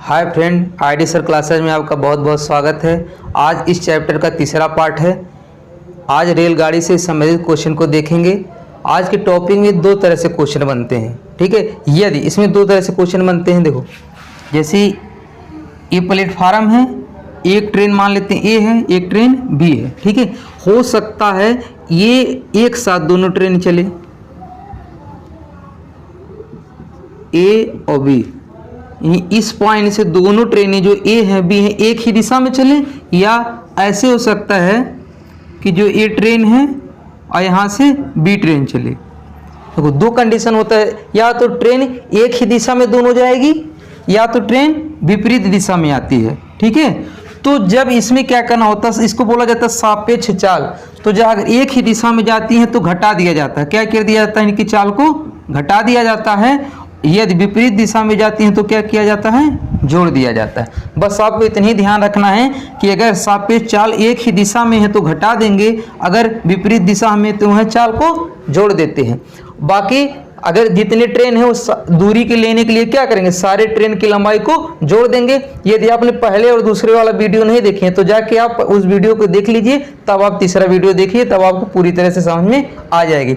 Hi friend, ID sir classes में आपका बहुत बहुत स्वागत है। आज इस चैप्टर का तीसरा पार्ट है। आज रेलगाड़ी से संबंधित क्वेश्चन को देखेंगे। आज के टॉपिक में दो तरह से क्वेश्चन बनते हैं, ठीक है। यदि इसमें दो तरह से क्वेश्चन बनते हैं, देखो जैसे ये प्लेटफार्म है, एक ट्रेन मान लेते हैं ए है, एक ट्रेन बी है, ठीक है। हो सकता है ये एक साथ दोनों ट्रेन चले, ए और बी। इस पॉइंट से दोनों ट्रेनें जो ए है बी है एक ही दिशा में चले, या ऐसे हो सकता है कि जो ए ट्रेन है और यहाँ से बी ट्रेन चले। देखो दो कंडीशन होता है, या तो ट्रेन एक ही दिशा में दोनों जाएगी या तो ट्रेन विपरीत दिशा में आती है, ठीक है। तो जब इसमें क्या करना होता है, इसको बोला जाता है सापेक्ष चाल। तो जब अगर एक ही दिशा में जाती है तो घटा दिया जाता है, क्या कर दिया जाता है, इनकी चाल को घटा दिया जाता है। यदि विपरीत दिशा में जाती हैं तो क्या किया जाता है, जोड़ दिया जाता है। बस आपको इतना ही ध्यान रखना है कि अगर सापेक्ष चाल एक ही दिशा में है तो घटा देंगे, अगर विपरीत दिशा में तो वह चाल को जोड़ देते हैं। बाकी अगर जितने ट्रेन है उस दूरी के लेने के लिए क्या करेंगे, सारे ट्रेन की लंबाई को जोड़ देंगे। यदि आपने पहले और दूसरे वाला वीडियो नहीं देखे हैं तो जाके आप उस वीडियो को देख लीजिए, तब आप तीसरा वीडियो देखिए, तब आपको पूरी तरह से समझ में आ जाएगी।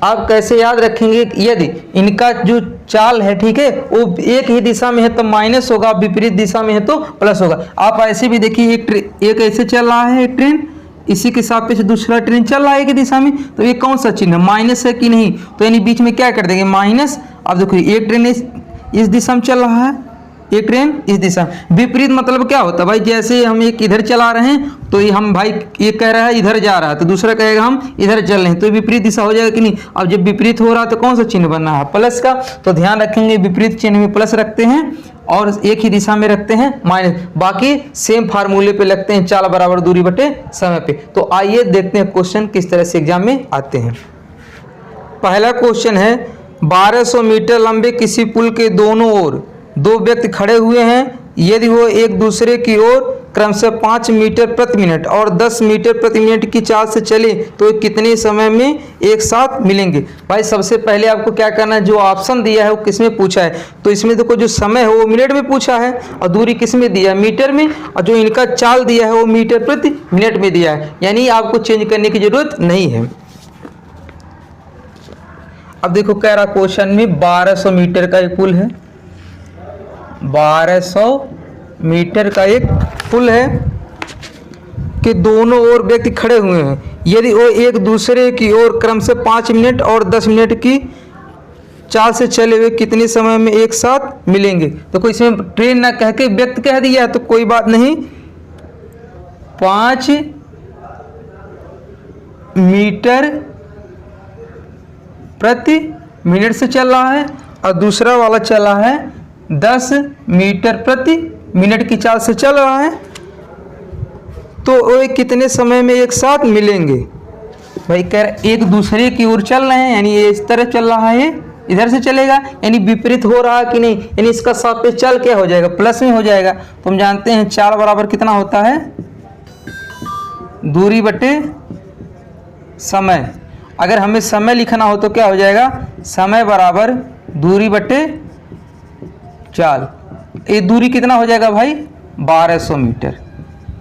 आप कैसे याद रखेंगे, यदि इनका जो चाल है, ठीक है, वो एक ही दिशा में है तो माइनस होगा, विपरीत दिशा में है तो प्लस होगा। आप ऐसे भी देखिए, एक ऐसे चल रहा है, एक ट्रेन इसी के सापेक्ष दूसरा ट्रेन चल रहा है एक दिशा में, तो ये कौन सा चिन्ह है, माइनस है कि नहीं, तो यानी बीच में क्या कर देंगे, माइनस। अब देखो एक ट्रेन इस दिशा में चल रहा है, एक ट्रेन इस दिशा। विपरीत मतलब क्या होता है भाई, जैसे हम एक इधर चला रहे हैं तो ये हम भाई ये कह रहा है इधर जा रहा है तो दूसरा कहेगा हम इधर चल रहे हैं, तो विपरीत दिशा हो जाएगा कि नहीं। अब जब विपरीत हो रहा है तो कौन सा चिन्ह बनना है, प्लस का। तो ध्यान रखेंगे विपरीत चिन्ह में प्लस रखते हैं और एक ही दिशा में रखते हैं माइनस। बाकी सेम फार्मूले पे लगते हैं, चाल बराबर दूरी बटे समय पे। तो आइए देखते हैं क्वेश्चन किस तरह से एग्जाम में आते हैं। पहला क्वेश्चन है, 1200 मीटर लंबे किसी पुल के दोनों ओर दो व्यक्ति खड़े हुए हैं। यदि वो एक दूसरे की ओर क्रमशः 5 मीटर प्रति मिनट और 10 मीटर प्रति मिनट की चाल से चले तो कितने समय में एक साथ मिलेंगे। भाई सबसे पहले आपको क्या करना है, जो ऑप्शन दिया है वो किसमें पूछा है, तो इसमें देखो जो समय है वो मिनट में पूछा है और दूरी किसमें दिया है, मीटर में, और जो इनका चाल दिया है वो मीटर प्रति मिनट में दिया है, यानी आपको चेंज करने की जरूरत नहीं है। अब देखो कह रहा क्वेश्चन में 1200 मीटर का एक पुल है, 1200 मीटर का एक पुल है कि दोनों ओर व्यक्ति खड़े हुए हैं। यदि वो एक दूसरे की ओर क्रम से 5 मिनट और 10 मिनट की चाल से चले हुए कितने समय में एक साथ मिलेंगे। तो कोई इसमें ट्रेन ना कह के व्यक्ति कह दिया है तो कोई बात नहीं, 5 मीटर प्रति मिनट से चल रहा है और दूसरा वाला चला है 10 मीटर प्रति मिनट की चाल से चल रहा है, तो वो कितने समय में एक साथ मिलेंगे। भाई कह रहे एक दूसरे की ओर चल रहे हैं, यानी ये इस तरह चल रहा है, इधर से चलेगा, यानी विपरीत हो रहा है कि नहीं, यानी इसका सापेक्ष चाल क्या हो जाएगा, प्लस में हो जाएगा। तो हम जानते हैं चाल बराबर कितना होता है, दूरी बटे समय। अगर हमें समय लिखना हो तो क्या हो जाएगा, समय बराबर दूरी बटे चाल। ये दूरी कितना हो जाएगा भाई, 1200 मीटर,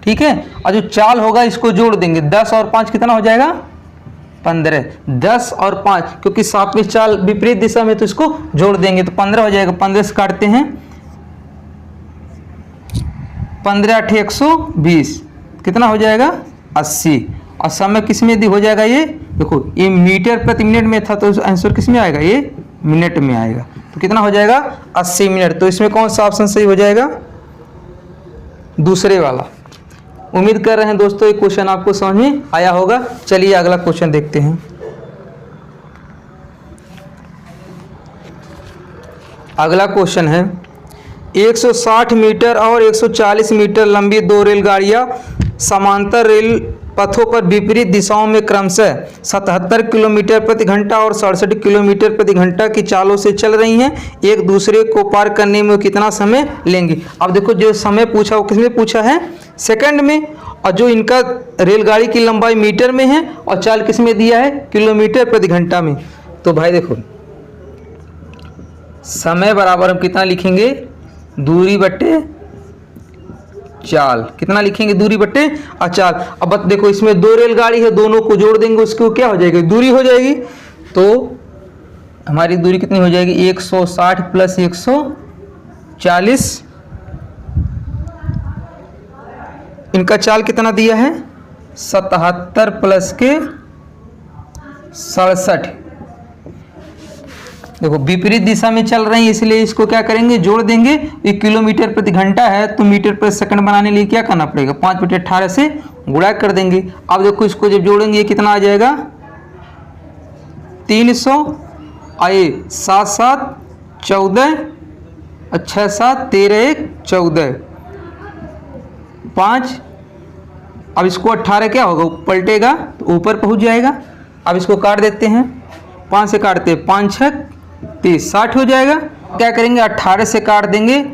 ठीक है। और जो चाल होगा इसको जोड़ देंगे, 10 और 5 कितना हो जाएगा, 15। 10 और 5 क्योंकि सापेक्ष चाल विपरीत दिशा में तो इसको जोड़ देंगे तो 15 हो जाएगा। 15 से काटते हैं, 15 8 120 कितना हो जाएगा, 80। और समय किस में हो जाएगा, ये देखो ये मीटर प्रति मिनट में था तो आंसर किस में आएगा, ये मिनट में आएगा। तो कितना हो जाएगा, 80 मिनट। तो इसमें कौन सा ऑप्शन सही हो जाएगा, दूसरे वाला। उम्मीद कर रहे हैं दोस्तों ये क्वेश्चन आपको समझ में आया होगा। चलिए अगला क्वेश्चन देखते हैं। अगला क्वेश्चन है, 160 मीटर और 140 मीटर लंबी दो रेलगाड़ियां समांतर रेल पथों पर विपरीत दिशाओं में क्रमशः 77 किलोमीटर प्रति घंटा और 67 किलोमीटर प्रति घंटा की चालों से चल रही हैं। एक दूसरे को पार करने में कितना समय लेंगी। अब देखो जो समय पूछा वो किसमें पूछा है, सेकंड में, और जो इनका रेलगाड़ी की लंबाई मीटर में है और चाल किसमें दिया है, किलोमीटर प्रति घंटा में। तो भाई देखो समय बराबर हम कितना लिखेंगे, दूरी बट्टे चाल, कितना लिखेंगे दूरी बट्टे चाल। अब देखो इसमें दो रेलगाड़ी है, दोनों को जोड़ देंगे उसको क्या हो जाएगी, दूरी हो जाएगी। तो हमारी दूरी कितनी हो जाएगी, 160 प्लस 140। इनका चाल कितना दिया है, 77 प्लस के 67। देखो विपरीत दिशा में चल रहे हैं इसलिए इसको क्या करेंगे, जोड़ देंगे। ये किलोमीटर प्रति घंटा है तो मीटर प्रति सेकंड बनाने लिए क्या करना पड़ेगा, 5/18 से गुणा कर देंगे। अब देखो इसको जब जोड़ेंगे कितना आ जाएगा, 300 आए 7 7 14 6 7 13 1 14 5। अब इसको 18 क्या होगा, पलटेगा तो ऊपर पहुंच जाएगा। अब इसको काट देते हैं, 5 से काटते हैं, 5 6 30, 60 हो जाएगा। क्या करेंगे, 18 से काट देंगे,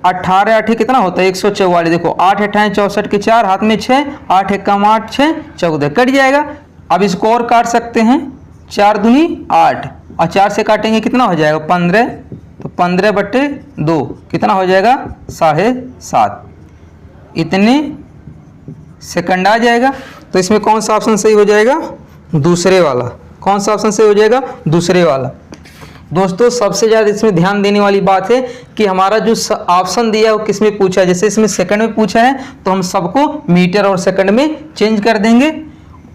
18 8 कितना होता है 144। देखो 8 8 64 के 4, हाथ में 6, 8 1 8 6 14, कट जाएगा। अब इसको और काट सकते हैं, 4 दूनी 8 और 4 से काटेंगे कितना हो जाएगा 15, तो 15/2 कितना हो जाएगा 7.5, इतने सेकंड आ जाएगा। तो इसमें कौन सा ऑप्शन सही हो जाएगा, दूसरे वाला। कौन सा ऑप्शन सही हो जाएगा, दूसरे वाला। दोस्तों सबसे ज़्यादा इसमें ध्यान देने वाली बात है कि हमारा जो ऑप्शन दिया है वो किस में पूछा है। जैसे इसमें सेकंड में पूछा है तो हम सबको मीटर और सेकंड में चेंज कर देंगे।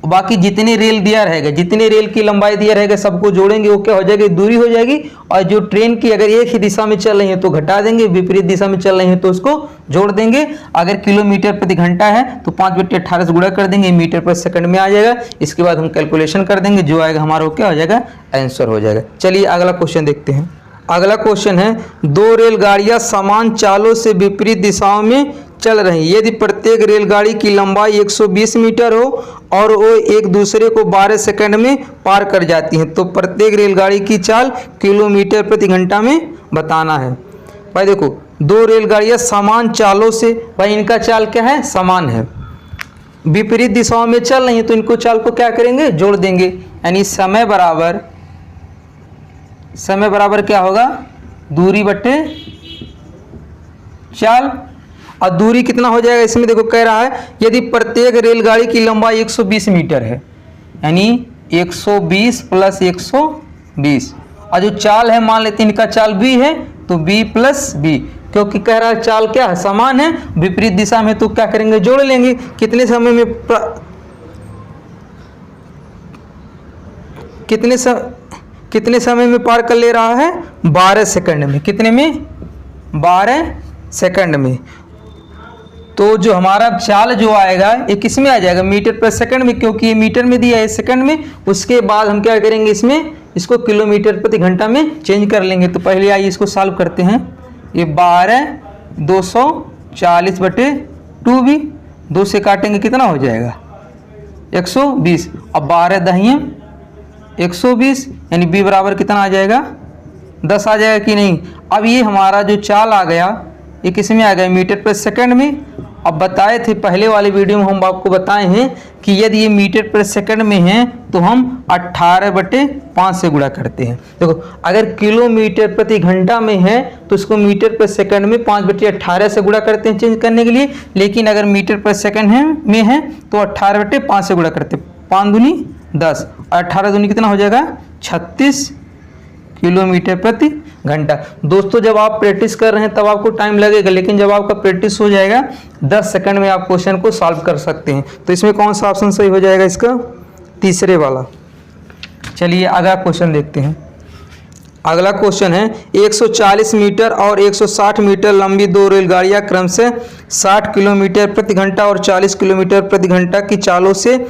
बाकी जितने रेल दिया रहेगा, जितने रेल की लंबाई दिया रहेगा सबको जोड़ेंगे, वो क्या हो जाएगी, दूरी हो जाएगी। और जो ट्रेन की अगर एक ही दिशा में चल रही है तो घटा देंगे, विपरीत दिशा में चल रही है तो उसको जोड़ देंगे। अगर किलोमीटर प्रति घंटा है तो 5/18 से गुणा कर देंगे, मीटर पर सेकंड में आ जाएगा। इसके बाद हम कैलकुलेशन कर देंगे, जो आएगा हमारा वो क्या हो जाएगा, आंसर हो जाएगा। चलिए अगला क्वेश्चन देखते हैं। अगला क्वेश्चन है, दो रेलगाड़ियां समान चालों से विपरीत दिशाओं में चल रही हैं। यदि प्रत्येक रेलगाड़ी की लंबाई 120 मीटर हो और वो एक दूसरे को 12 सेकंड में पार कर जाती हैं तो प्रत्येक रेलगाड़ी की चाल किलोमीटर प्रति घंटा में बताना है। भाई देखो दो रेलगाड़ियां समान चालों से, भाई इनका चाल क्या है, समान है, विपरीत दिशाओं में चल रही हैं तो इनको चाल को क्या करेंगे, जोड़ देंगे। यानी समय बराबर क्या होगा, दूरी बट्टे चाल। और दूरी कितना हो जाएगा, इसमें देखो कह रहा है यदि प्रत्येक रेलगाड़ी की लंबाई 120 मीटर है, यानी 120 प्लस 120। और जो चाल है मान लेते हैं इनका चाल b है तो b प्लस b, क्योंकि कह रहा है चाल क्या है, समान है, विपरीत दिशा में तो क्या करेंगे, जोड़ लेंगे। कितने समय में पार कर ले रहा है, 12 सेकंड में। कितने में, 12 सेकंड में। तो जो हमारा चाल जो आएगा ये किस में आ जाएगा, मीटर पर सेकंड में, क्योंकि ये मीटर में दिया है सेकंड में। उसके बाद हम क्या करेंगे, इसको किलोमीटर प्रति घंटा में चेंज कर लेंगे। तो पहले आइए इसको सॉल्व करते हैं। ये 12 240/2b, 2 से काटेंगे कितना हो जाएगा 120, और 12 दहिए 120, यानी b बराबर कितना आ जाएगा 10 आ जाएगा कि नहीं। अब ये हमारा जो चाल आ गया ये किस में आ गया, मीटर पर सेकंड में। अब बताए थे पहले वाले वीडियो में, हम आपको बताए हैं कि यदि ये मीटर पर सेकंड में है तो हम 18/5 से गुणा करते हैं। देखो अगर किलोमीटर प्रति घंटा में है तो इसको मीटर पर सेकंड में 5/18 से गुणा करते हैं चेंज करने के लिए। लेकिन अगर मीटर पर सेकंड में है तो 18/5 से गुणा करते हैं। 5 दूनी 10 और 18 दूनी कितना हो जाएगा 36 किलोमीटर प्रति घंटा। दोस्तों जब आप प्रैक्टिस कर रहे हैं तब आपको टाइम लगेगा, लेकिन जब आपका प्रैक्टिस हो जाएगा 10 सेकंड में आप क्वेश्चन को सॉल्व कर सकते हैं। तो इसमें कौन सा ऑप्शन सही हो जाएगा, इसका तीसरे वाला। चलिए अगला क्वेश्चन देखते हैं। अगला क्वेश्चन है 140 मीटर और 160 मीटर लंबी दो रेलगाड़ियां क्रमशः 60 किलोमीटर प्रति घंटा और 40 किलोमीटर प्रति घंटा की चालों से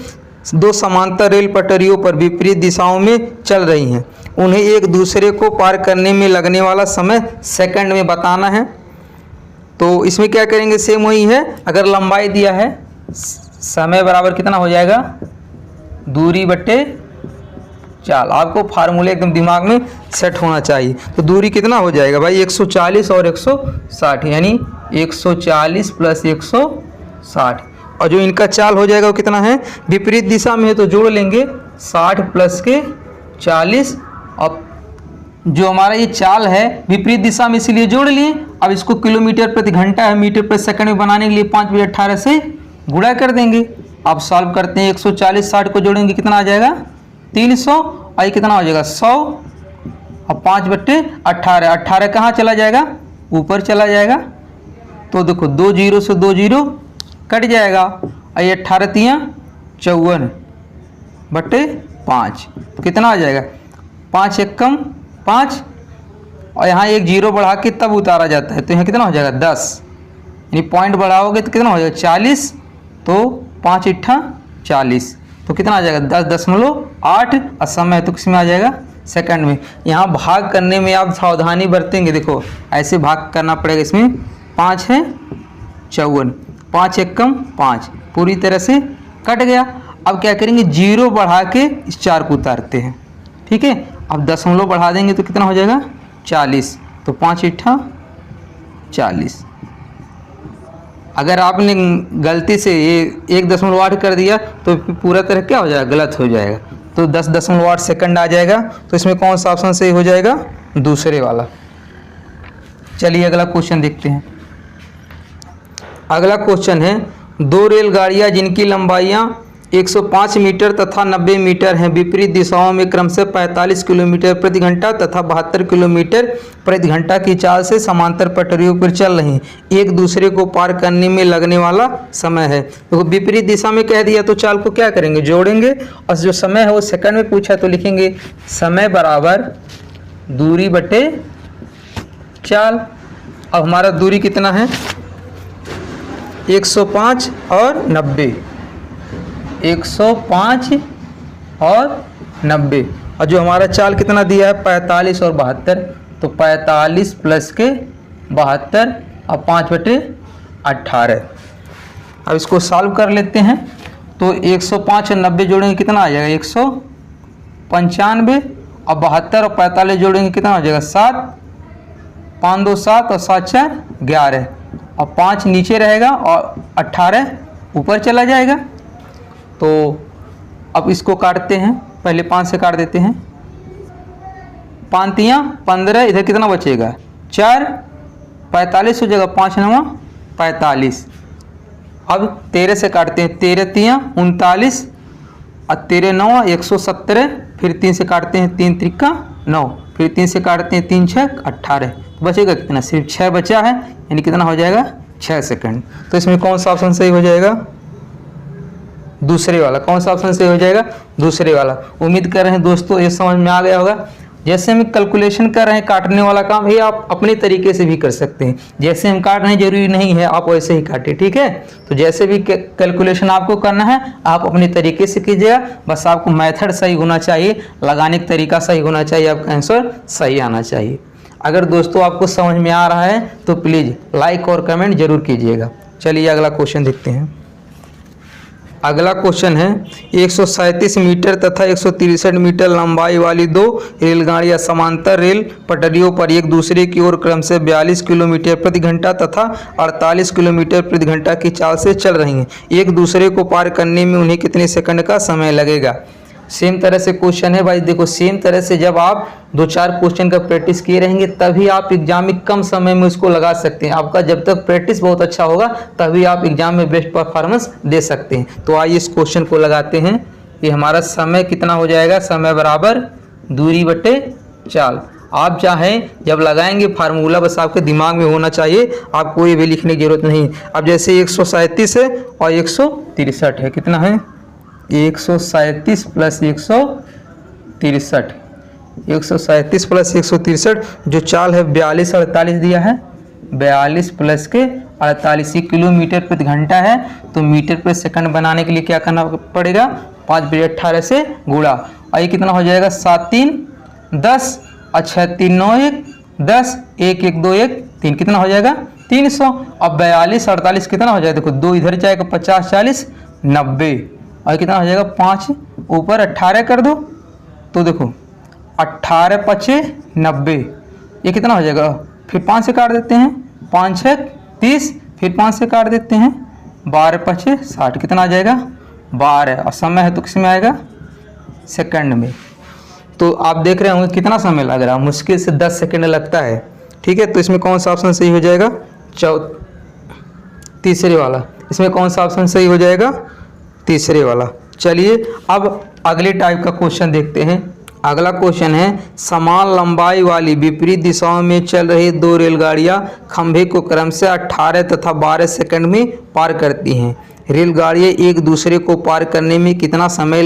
दो समांतर रेल पटरियों पर विपरीत दिशाओं में चल रही हैं। उन्हें एक दूसरे को पार करने में लगने वाला समय सेकंड में बताना है। तो इसमें क्या करेंगे, सेम वही है। अगर लंबाई दिया है, समय बराबर कितना हो जाएगा, दूरी बट्टे चाल। आपको फार्मूले एकदम दिमाग में सेट होना चाहिए। तो दूरी कितना हो जाएगा भाई, 140 और 160, यानी 140 प्लस 160। और जो इनका चाल हो जाएगा वो कितना है, विपरीत दिशा में है तो जोड़ लेंगे 60 प्लस के 40 और जो हमारा ये चाल है विपरीत दिशा में, इसीलिए जोड़ लिए। अब इसको किलोमीटर प्रति घंटा है मीटर प्रति सेकंड में बनाने के लिए 5/18 से गुणा कर देंगे। अब सॉल्व करते हैं। 140 60 को जोड़ेंगे कितना आ जाएगा 300, और ये कितना हो जाएगा 100, और 5/18, 18 कहाँ चला जाएगा ऊपर चला जाएगा। तो देखो 2 जीरो से 2 जीरो कट जाएगा, और ये 18 तियाँ 54/5, तो कितना आ जाएगा 5 एकम 5, और यहाँ एक जीरो बढ़ा के तब उतारा जाता है, तो यहाँ कितना हो जाएगा 10, यानी पॉइंट बढ़ाओगे तो कितना हो जाएगा 40, तो 5 इट्ठा 40, तो कितना आ जाएगा 10.8, और समय तो किस में आ जाएगा सेकंड में। यहाँ भाग करने में आप सावधानी बरतेंगे। देखो ऐसे भाग करना पड़ेगा। इसमें 5 है 54, 5 एकम 5 पूरी तरह से कट गया। अब क्या करेंगे जीरो बढ़ा के इस 4 को उतारते हैं, ठीक है। अब दशमलव बढ़ा देंगे तो कितना हो जाएगा 40, तो 5 इट्ठा 40। अगर आपने गलती से ये 1.8 कर दिया तो पूरा तरह क्या हो जाएगा गलत हो जाएगा, तो 10.8 सेकंड आ जाएगा। तो इसमें कौन सा ऑप्शन सही हो जाएगा दूसरे वाला। चलिए अगला क्वेश्चन देखते हैं। अगला क्वेश्चन है 2 रेलगाड़ियां जिनकी लंबाइयां 105 मीटर तथा 90 मीटर हैं विपरीत दिशाओं में क्रमशः 45 किलोमीटर प्रति घंटा तथा 72 किलोमीटर प्रति घंटा की चाल से समांतर पटरियों पर चल रही हैं। एक दूसरे को पार करने में लगने वाला समय है। तो विपरीत दिशा में कह दिया तो चाल को क्या करेंगे जोड़ेंगे, और जो समय है वो सेकंड में पूछा तो लिखेंगे समय बराबर दूरी बटे चाल। अब हमारा दूरी कितना है 105 और 90, 105 और 90, और जो हमारा चाल कितना दिया है 45 और 72, तो 45 प्लस के 72 और 5/18। अब इसको सॉल्व कर लेते हैं। तो 105 और 90 जोड़ेंगे कितना आ जाएगा 195, और 72 और 45 जोड़ेंगे कितना हो जाएगा 7, 5 2 7 और 7 4 11, और 5 नीचे रहेगा और 18 ऊपर चला जाएगा। तो अब इसको काटते हैं, पहले 5 से काट देते हैं। 5 तियाँ 15, इधर कितना बचेगा 4, 45 हो जाएगा, 5 9 45। अब 13 से काटते हैं, 13 तियाँ 39, और 13 9 117, फिर 3 से काटते हैं, 3 त्रिका 9, फिर 3 से काटते हैं, 3 6 18, तो बचेगा कितना सिर्फ 6 बचा है, यानी कितना हो जाएगा 6 सेकंड। तो इसमें कौन सा ऑप्शन सही हो जाएगा दूसरे वाला। कौन सा ऑप्शन सही हो जाएगा दूसरे वाला। उम्मीद कर रहे हैं दोस्तों ये समझ में आ गया होगा। जैसे हम कैलकुलेशन कर रहे हैं काटने वाला काम, ये आप अपने तरीके से भी कर सकते हैं। जैसे हम काट रहे हैं जरूरी नहीं है आप वैसे ही काटें, ठीक है। तो जैसे भी कैलकुलेशन आपको करना है आप अपने तरीके से कीजिएगा, बस आपको मेथड सही होना चाहिए, लगाने का तरीका सही होना चाहिए, आपका आंसर सही आना चाहिए। अगर दोस्तों आपको समझ में आ रहा है तो प्लीज़ लाइक और कमेंट जरूर कीजिएगा। चलिए अगला क्वेश्चन देखते हैं। अगला क्वेश्चन है 137 मीटर तथा 163 मीटर लंबाई वाली 2 रेलगाड़ियां समांतर रेल पटरियों पर एक दूसरे की ओर क्रमशः 42 किलोमीटर प्रति घंटा तथा 48 किलोमीटर प्रति घंटा की चाल से चल रही हैं। एक दूसरे को पार करने में उन्हें कितने सेकंड का समय लगेगा। सेम तरह से क्वेश्चन है भाई। देखो सेम तरह से जब आप 2-4 क्वेश्चन का प्रैक्टिस किए रहेंगे तभी आप एग्जाम में कम समय में उसको लगा सकते हैं। आपका जब तक प्रैक्टिस बहुत अच्छा होगा तभी आप एग्जाम में बेस्ट परफॉर्मेंस दे सकते हैं। तो आइए इस क्वेश्चन को लगाते हैं। ये हमारा समय कितना हो जाएगा, समय बराबर दूरी बटे चाल। आप चाहें जब लगाएंगे फार्मूला बस आपके दिमाग में होना चाहिए, आपको ये भी लिखने की जरूरत नहीं। अब जैसे 137 है और 163 है, कितना है 137 प्लस 163, 137 प्लस 163, जो चाल है 42 48 दिया है, 42 प्लस के 48 किलोमीटर प्रति घंटा है। तो मीटर प्रति सेकंड बनाने के लिए क्या करना पड़ेगा 5/18 से गुणा, और ये कितना हो जाएगा 7 3 10 और 6 3 9 1 10 1 1 2 1 3, कितना हो जाएगा 300। अब 42 48 कितना हो जाएगा, देखो 2 इधर जाएगा 50 40 90, और कितना हो जाएगा 5 ऊपर 18 कर दो, तो देखो 18 5 90, ये कितना हो जाएगा, फिर 5 से काट देते हैं, 5 6 30, फिर 5 से काट देते हैं, 12 5 60, कितना आ जाएगा 12, और समय है तो किस में आएगा सेकंड में। तो आप देख रहे होंगे कितना समय लग रहा है, मुश्किल से 10 सेकंड लगता है। ठीक है, तो इसमें कौन सा ऑप्शन सही हो जाएगा? तीसरे वाला। इसमें कौन सा ऑप्शन सही हो जाएगा? तीसरे वाला। चलिए अब अगले टाइप का क्वेश्चन देखते हैं। अगला क्वेश्चन है, समान लंबाई वाली विपरीत दिशाओं में चल रही दो रेलगाड़ियां खंभे को क्रमशः 18 तथा 12 सेकंड में पार करती हैं। रेलगाड़ियां एक दूसरे को पार करने में कितना समय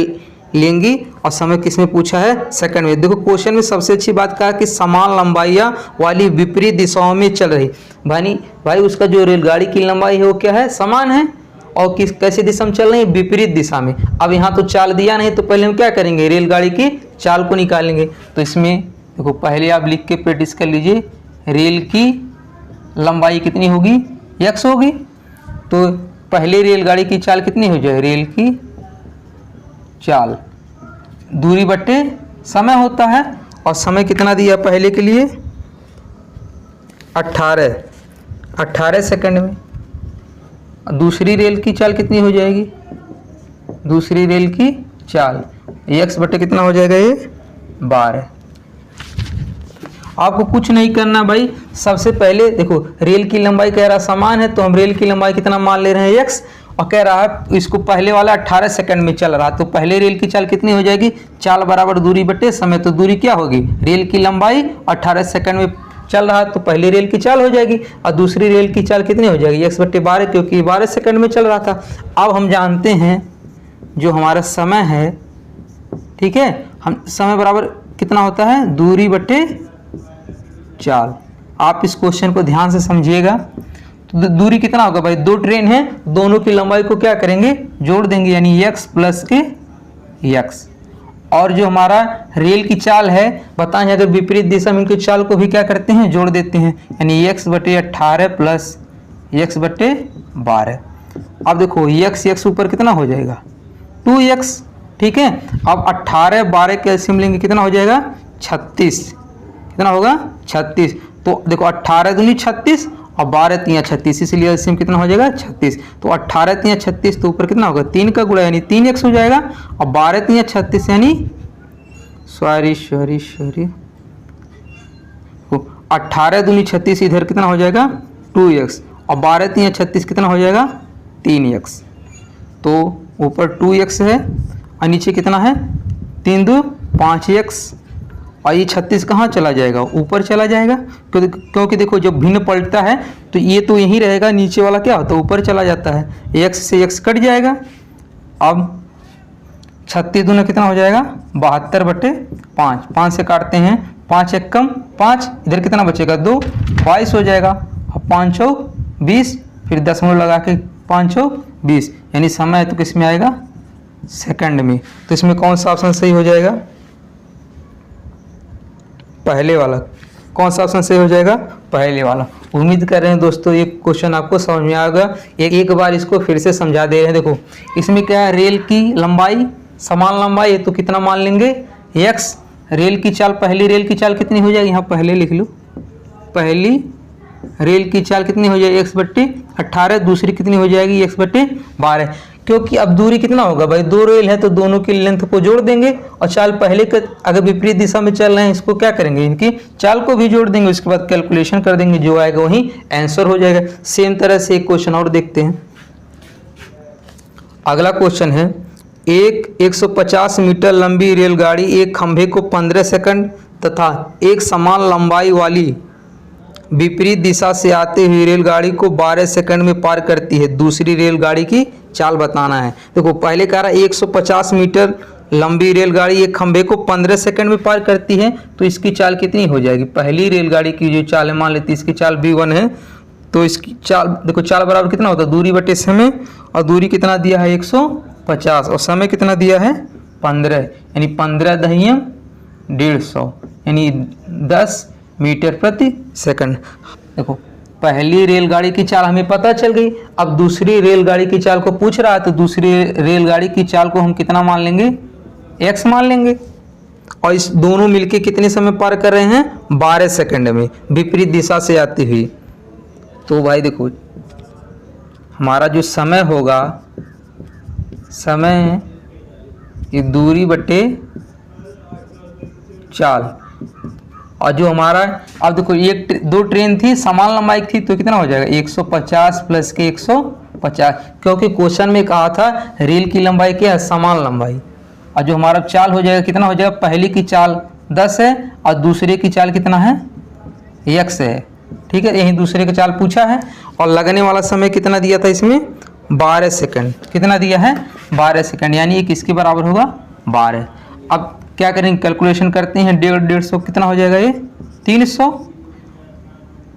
लेंगी? और समय किसमें पूछा है? सेकंड में। देखो क्वेश्चन में सबसे अच्छी बात कहा कि समान लंबाइयाँ वाली विपरीत दिशाओं में चल रही। भाई उसका जो रेलगाड़ी की लंबाई है वो क्या है? समान है। और किस कैसी दिशा में चल रही है? विपरीत दिशा में। अब यहाँ तो चाल दिया नहीं, तो पहले हम क्या करेंगे? रेलगाड़ी की चाल को निकालेंगे। तो इसमें देखो पहले आप लिख के प्रैक्टिस कर लीजिए। रेल की लंबाई कितनी होगी? x होगी। तो पहले रेलगाड़ी की चाल कितनी हो जाए? रेल की चाल दूरी बट्टे समय होता है। और समय कितना दिया पहले के लिए? 18 सेकंड में। दूसरी रेल की चाल कितनी हो जाएगी? दूसरी रेल की चाल x बटे कितना हो जाएगा? ये 12। आपको कुछ नहीं करना भाई। सबसे पहले देखो रेल की लंबाई कह रहा समान है, तो हम रेल की लंबाई कितना मान ले रहे हैं? x। और कह रहा है इसको पहले वाला 18 सेकंड में चल रहा, तो पहले रेल की चाल कितनी हो जाएगी? चाल बराबर दूरी बटे समय। तो दूरी क्या होगी? रेल की लंबाई 18 सेकंड में चल रहा है, तो पहली रेल की चाल हो जाएगी। और दूसरी रेल की चाल कितनी हो जाएगी? x बटे 12, क्योंकि 12 सेकंड में चल रहा था। अब हम जानते हैं जो हमारा समय है, ठीक है, हम समय बराबर कितना होता है? दूरी बटे चाल। आप इस क्वेश्चन को ध्यान से समझिएगा। तो दूरी कितना होगा भाई? दो ट्रेन है, दोनों की लंबाई को क्या करेंगे? जोड़ देंगे, यानी x प्लस के x। और जो हमारा रेल की चाल है, बताएं अगर विपरीत दिशा में इनकी चाल को भी क्या करते हैं? जोड़ देते हैं, यानी x बटे 18 प्लस x बटे 12। अब देखो x ऊपर कितना हो जाएगा? 2x। ठीक है, अब 18 12 के एलसीएम लेंगे, कितना हो जाएगा? 36। कितना होगा? 36। तो देखो 18 दूनी 36 और 12 तियाँ 36, इसलिए एलसीएम कितना हो जाएगा? 36। तो 18 तियाँ 36, तो ऊपर कितना होगा? 3 का गुणा यानी 3x हो जाएगा। और 12 तियाँ 36 यानी सॉरी 18 दूनी 36, इधर कितना हो जाएगा? 2x। और 12 तियाँ 36 कितना हो जाएगा? 3x। तो ऊपर 2x है और नीचे कितना है? 3 2 5x। और ये 36 कहाँ चला जाएगा? ऊपर चला जाएगा, क्योंकि देखो जब भिन्न पलटता है तो ये तो यहीं रहेगा, नीचे वाला क्या होता है? ऊपर चला जाता है। x से x कट जाएगा। अब 36 दूना कितना हो जाएगा? 72 बटे 5। 5 से काटते हैं, 5 एक कम 5, इधर कितना बचेगा? 2, 22 हो जाएगा। और 5 चौक 20, फिर दशमलव लगा के 5 चौक 20, यानी समय तो किस में आएगा? सेकंड में। तो इसमें कौन सा ऑप्शन सही हो जाएगा? पहले वाला। कौन सा ऑप्शन सही हो जाएगा? पहले वाला। उम्मीद कर रहे हैं दोस्तों ये क्वेश्चन आपको समझ में आएगा। एक बार इसको फिर से समझा दे रहे हैं। देखो इसमें क्या है? रेल की लंबाई समान लंबाई है, तो कितना मान लेंगे? x। रेल की चाल, पहली रेल की चाल कितनी हो जाएगी? यहाँ पहले लिख लो। पहली रेल की चाल कितनी हो जाएगी? x बट्टे 18। दूसरी कितनी हो जाएगी? x बट्टे 12। क्योंकि अब दूरी कितना होगा भाई? दो रेल है तो दोनों की लेंथ को जोड़ देंगे। और चाल पहले के अगर विपरीत दिशा में चल रहे हैं, इसको क्या करेंगे? इनकी चाल को भी जोड़ देंगे, उसके बाद कैलकुलेशन कर देंगे, जो आएगा वही आंसर हो जाएगा। सेम तरह से एक क्वेश्चन और देखते हैं। अगला क्वेश्चन है, एक 150 मीटर लंबी रेलगाड़ी एक खंभे को 15 सेकंड तथा एक समान लंबाई वाली विपरीत दिशा से आते हुए रेलगाड़ी को 12 सेकंड में पार करती है। दूसरी रेलगाड़ी की चाल बताना है। देखो पहले कह रहा है 150 मीटर लंबी रेलगाड़ी एक खंभे को 15 सेकंड में पार करती है, तो इसकी चाल कितनी हो जाएगी? पहली रेलगाड़ी की जो चाल है, मान लेती है इसकी चाल v1 है, तो इसकी चाल देखो, चाल बराबर कितना होता है? दूरी बटे समय। और दूरी कितना दिया है? 150। और समय कितना दिया है? 15, यानी 15 दहियम 150, यानी 10 मीटर प्रति सेकंड। देखो पहली रेलगाड़ी की चाल हमें पता चल गई। अब दूसरी रेलगाड़ी की चाल को पूछ रहा है, तो दूसरी रेलगाड़ी की चाल को हम कितना मान लेंगे? x मान लेंगे। और इस दोनों मिलके कितने समय पार कर रहे हैं? 12 सेकंड में, विपरीत दिशा से आती हुई। तो भाई देखो हमारा जो समय होगा, समय ये दूरी बटे चाल। और जो हमारा अब देखो एक दो ट्रेन थी समान लंबाई थी तो कितना हो जाएगा 150 प्लस के 150, क्योंकि क्वेश्चन में कहा था रेल की लंबाई क्या है समान लंबाई। और जो हमारा चाल हो जाएगा कितना हो जाएगा, पहली की चाल 10 है और दूसरे की चाल कितना है x है। ठीक है, यही दूसरे का चाल पूछा है। और लगने वाला समय कितना दिया था इसमें 12 सेकंड। कितना दिया है 12 सेकंड, यानी ये किसके बराबर होगा 12। अब क्या करेंगे कैलकुलेशन करते हैं, 150 कितना हो जाएगा ये 300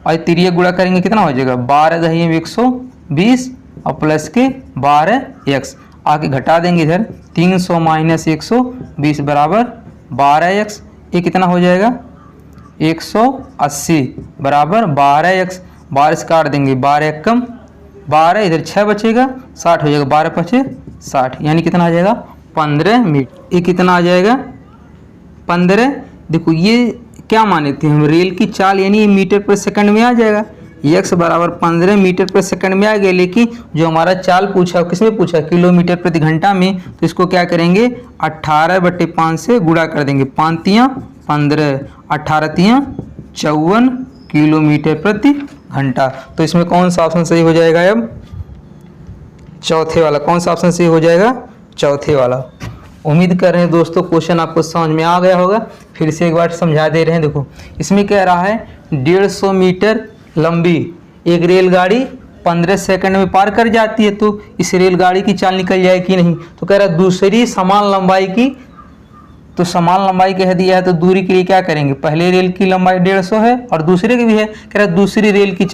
और तिरिया गुणा करेंगे कितना हो जाएगा 12 दही 120 और प्लस के 12x आगे घटा देंगे इधर 300 माइनस 120 बराबर 12x। ये कितना हो जाएगा 180 बराबर 12x। 12 से काट देंगे 12 एक कम 12, इधर 6 बचेगा 60 हो जाएगा, 12 पचे 60, यानी कितना आ जाएगा 15 मीटर। ये कितना आ जाएगा 15। देखो ये क्या माने थे हम, रेल की चाल यानी मीटर पर सेकंड में आ जाएगा, x बराबर 15 मीटर पर सेकंड में आ गया। लेकिन जो हमारा चाल पूछा किसमें पूछा किलोमीटर प्रति घंटा में, तो इसको क्या करेंगे 18/5 से गुणा कर देंगे, 5 तियाँ 15, 18 तियाँ 54 किलोमीटर प्रति घंटा। तो इसमें कौन सा ऑप्शन सही हो जाएगा, अब चौथे वाला। कौन सा ऑप्शन सही हो जाएगा, चौथे वाला। उम्मीद कर रहे हैं दोस्तों क्वेश्चन आपको समझ में आ गया होगा, फिर से एक बार समझा दे रहे हैं। देखो इसमें कह रहा है 150 मीटर लंबी एक रेलगाड़ी 15 सेकंड में पार कर जाती है, तो इस रेलगाड़ी की चाल निकल जाए कि नहीं। तो कह रहा है दूसरी समान लंबाई की, तो समान लंबाई कह दिया है तो दूरी के लिए क्या करेंगे, पहले रेल की लंबाई 150 है और दूसरे की भी है, कह रहा है दूसरी रेल की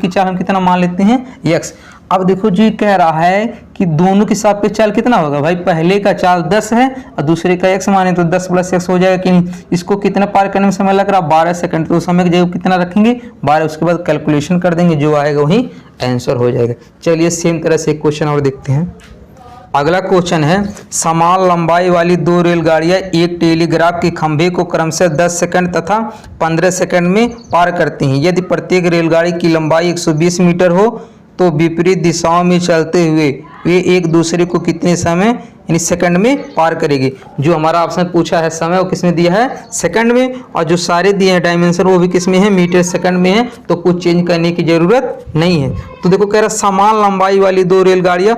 चाल हम कितना मान लेते हैं x। अब देखो जी कह रहा है कि दोनों के सापेक्ष चाल कितना होगा, भाई पहले का चाल 10 है और दूसरे का x माने तो 10 प्लस x हो जाएगा कि नहीं। इसको कितना पार करने में समय लग रहा 12 सेकंड, तो समय की जगह कितना रखेंगे 12, उसके बाद कैलकुलेशन कर देंगे, जो आएगा वही आंसर हो जाएगा। चलिए सेम तरह से एक क्वेश्चन और देखते हैं। अगला क्वेश्चन है समान लंबाई वाली दो रेलगाड़ियां एक टेलीग्राफ के खंभे को क्रमशः 10 सेकंड तथा 15 सेकंड में पार करती हैं। यदि प्रत्येक रेलगाड़ी की लंबाई 120 मीटर हो तो विपरीत दिशाओं में चलते हुए वे एक दूसरे को कितने समय यानी सेकंड में पार करेगी। जो हमारा ऑप्शन पूछा है समय वो किसमें दिया है सेकंड में, और जो सारे दिए हैं डायमेंशन वो भी किसमें है मीटर सेकंड में है, तो कुछ चेंज करने की जरूरत नहीं है। तो देखो कह रहा समान लंबाई वाली दो रेलगाड़ियां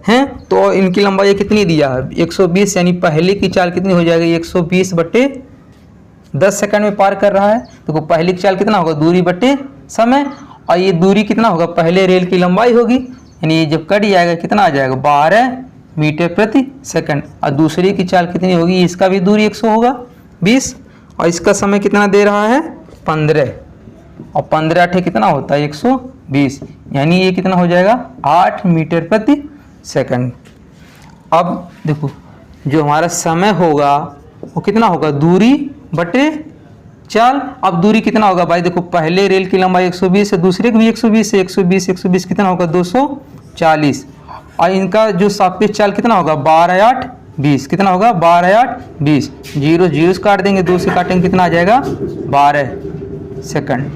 हैं, तो इनकी लंबाई कितनी दिया है 120, यानी पहले की चाल कितनी हो जाएगी 120/10 सेकंड में पार कर रहा है। देखो पहली की चाल कितना होगा दूरी बटे समय, और ये दूरी कितना होगा पहले रेल की लंबाई होगी, यानी ये जब कट जाएगा कितना आ जाएगा 12 मीटर प्रति सेकंड। और दूसरी की चाल कितनी होगी, इसका भी दूरी 100 होगा 20, और इसका समय कितना दे रहा है 15, और 15 8 कितना होता है 120, यानी ये कितना हो जाएगा 8 मीटर प्रति सेकंड। अब देखो जो हमारा समय होगा वो कितना होगा दूरी बटे चाल। अब दूरी कितना होगा भाई, देखो पहले रेल की लंबाई 120 है, दूसरे की भी 120 है, 120 कितना होगा 240, और इनका जो सापेक्ष चाल कितना होगा 12 8 20, कितना होगा 12 8 20, 0 0 से काट देंगे, 2 से काटेंगे कितना आ जाएगा 12 सेकंड,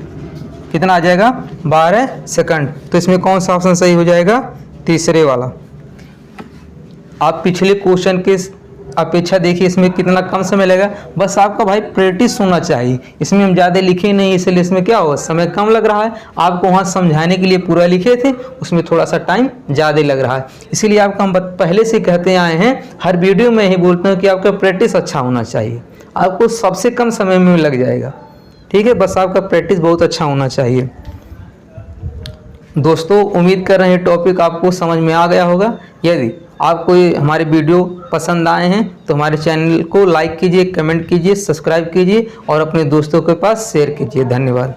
कितना आ जाएगा 12 सेकंड। तो इसमें कौन सा ऑप्शन सही हो जाएगा तीसरे वाला। आप पिछले क्वेश्चन के अपेक्षा देखिए इसमें कितना कम समय लगेगा, बस आपका भाई प्रैक्टिस होना चाहिए। इसमें हम ज़्यादा लिखे नहीं, इसलिए इसमें क्या होगा समय कम लग रहा है। आपको वहाँ समझाने के लिए पूरा लिखे थे, उसमें थोड़ा सा टाइम ज़्यादा लग रहा है, इसीलिए आपको हम पहले से कहते आए हैं, हर वीडियो में ही बोलते हैं कि आपका प्रैक्टिस अच्छा होना चाहिए, आपको सबसे कम समय में लग जाएगा। ठीक है, बस आपका प्रैक्टिस बहुत अच्छा होना चाहिए। दोस्तों उम्मीद कर रहे हैं टॉपिक आपको समझ में आ गया होगा। यदि आपको हमारे वीडियो पसंद आए हैं तो हमारे चैनल को लाइक कीजिए, कमेंट कीजिए, सब्सक्राइब कीजिए और अपने दोस्तों के पास शेयर कीजिए। धन्यवाद।